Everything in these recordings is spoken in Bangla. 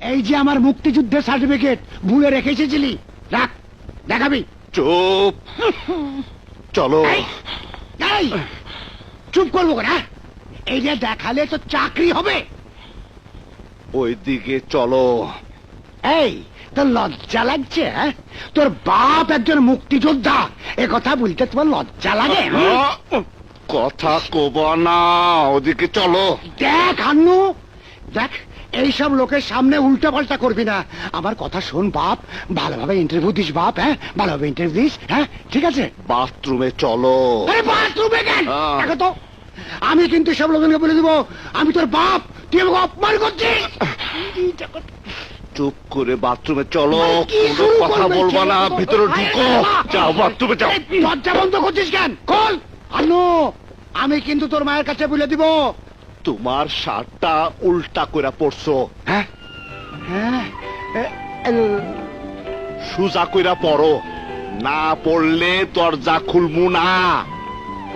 এই যে আমার মুক্তিযুদ্ধের সার্টিফিকেট ভুলে রেখে এসেছিলি, রাখ, দেখাবি। চুপ, চলো। এই, চুপ করবো না, এই যে দেখালে তো চাকরি হবে। ওইদিকে চলো। এই, তোর লজ্জা লাগছে? হ্যাঁ, তোর বাপ একজন মুক্তিযোদ্ধা, এ কথা বলতে তোমার লজ্জা লাগে? কথা কবা না, ওদিকে চলো। দেখ হান্নু, দেখ, এইসব লোকের সামনে উল্টা পাল্টা করবি না। আমার কথা শোন বাপ, ভালোভাবে ইন্টারভিউ দিস বাপ। হ্যাঁ, ভালোভাবে ইন্টারভিউ দিস। হ্যাঁ, ঠিক আছে। বাথরুমে চলো। আরে বাথরুমে কেন? দেখো তো, আমি কিন্তু সব লোকজনকে বলে দিব আমি তোর বাপ, তুই আমাকে অপমান করছিস। চুপ করে বাথরুমে চলো, কি কোনো শুরু কথা করবে? বলবা না, ভেতরে ঢুকো। যাও বাথরুমে যাও। দরজা বন্ধ করছিস কেন? খোল। হান্নু, আমি কিন্তু তোর মায়ের কাছে বলে দিব। তোমার শার্টটা উল্টা করে পড়ছো। হ্যাঁ, হ্যাঁ, সুজা কইরা পড়ো, না পড়লে দরজা খুলমু না।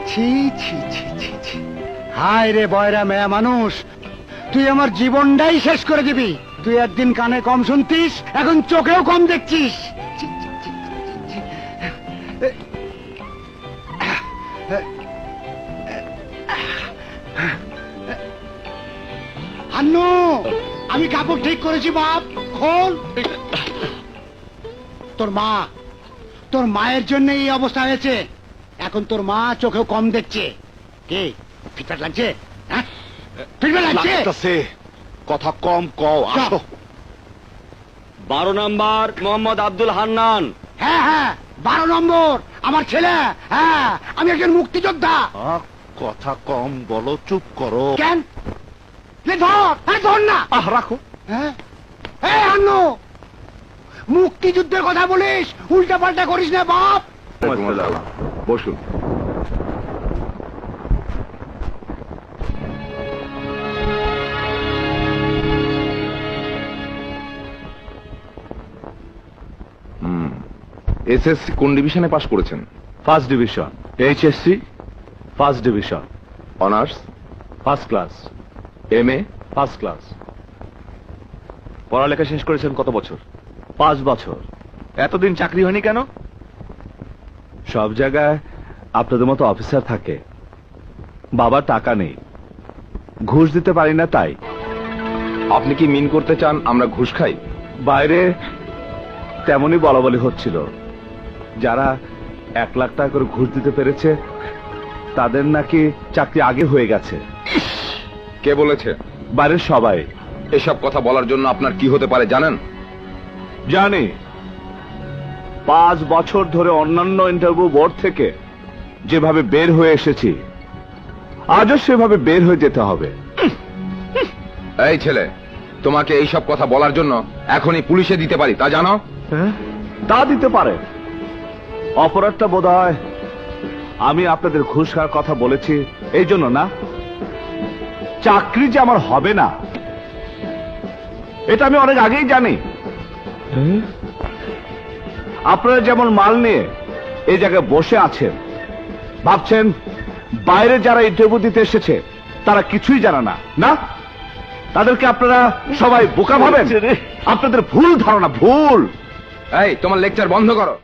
ছি ছি ছি ছি ছি, হায় রে বয়রা মেয়া মানুষ, তুই আমার জীবনটাই শেষ করে দিবি। তুই একদিন কানে কম শুনতিস, এখন চোখেও কম দেখছিস। ছি, ছি, ছি, ছি, ছি। হান্নু, আমি কাপড় ঠিক করেছি বাপ, খোল। তোর মায়ের জন্য এই অবস্থা হয়েছে। এখন তোর মা চোখেও কম দেখছে। কে ফিটফাট লাগছে? হ্যাঁ, ফিটফাট লাগছে? লাগতাছে, কথা কম কও, আসো। 12 নম্বর মোহাম্মদ আব্দুল হান্নান। হ্যাঁ হ্যাঁ, 12 নম্বর আমার ছেলে। হ্যাঁ, আমি একজন মুক্তিযোদ্ধা। কথা কম বলো, চুপ করো। কেন? ধর না। রাখো। হ্যাঁ, এই হান্নু, মুক্তিযুদ্ধের কথা বলিস, উল্টা পাল্টা করিস না বাপ। বসুন। এসএসসি কোন ডিভিশনে পাশ করেছেন? First division. HSC first division. Honours? First class. MA? First class. পড়ালেখা শেষ করেছেন কত বছর? 5 বছর। এতদিন চাকরি হয়নি কেন? সব জায়গায় আপনাদের মতো অফিসার থাকে, বাবার টাকা নেই, ঘুষ দিতে পারি না তাই। আপনি কি মিন করতে চান আমরা ঘুষ খাই? বাইরে তেমনই বলা বলি হচ্ছিল, যারা 1 লাখ টাকা করে ঘুষ দিতে পেরেছে তাদের নাকি চাকরি আগে হয়ে গেছে। কে বলেছে? বাইরের সবাই। এসব কথা বলার জন্য আপনার কি হতে পারে জানেন? জানি। 5 বছর ধরে অন্যান্য ইন্টারভিউ বোর্ড থেকে যেভাবে বের হয়ে এসেছি, আজও সেভাবে বের হয়ে যেতে হবে। এই ছেলে, তোমাকে এইসব কথা বলার জন্য এখনই পুলিশে দিতে পারি, তা জানো? তা দিতে পারে। অপরাধটা বোধহয় আমি আপনাদের ঘুষ খাওয়ার কথা বলেছি এই জন্য না। চাকরি যে আমার হবে না এটা আমি অনেক আগেই জানি। আপনারা যেমন মাল নিয়ে এই জায়গায় বসে আছেন, ভাবছেন বাইরে যারা ইন্টারভিউ দিতে এসেছে তারা কিছুই জানে না, না, তাদেরকে আপনারা সবাই বোকা ভাবেন। আপনাদের ভুল ধারণা, ভুল। এই, তোমার লেকচার বন্ধ করো।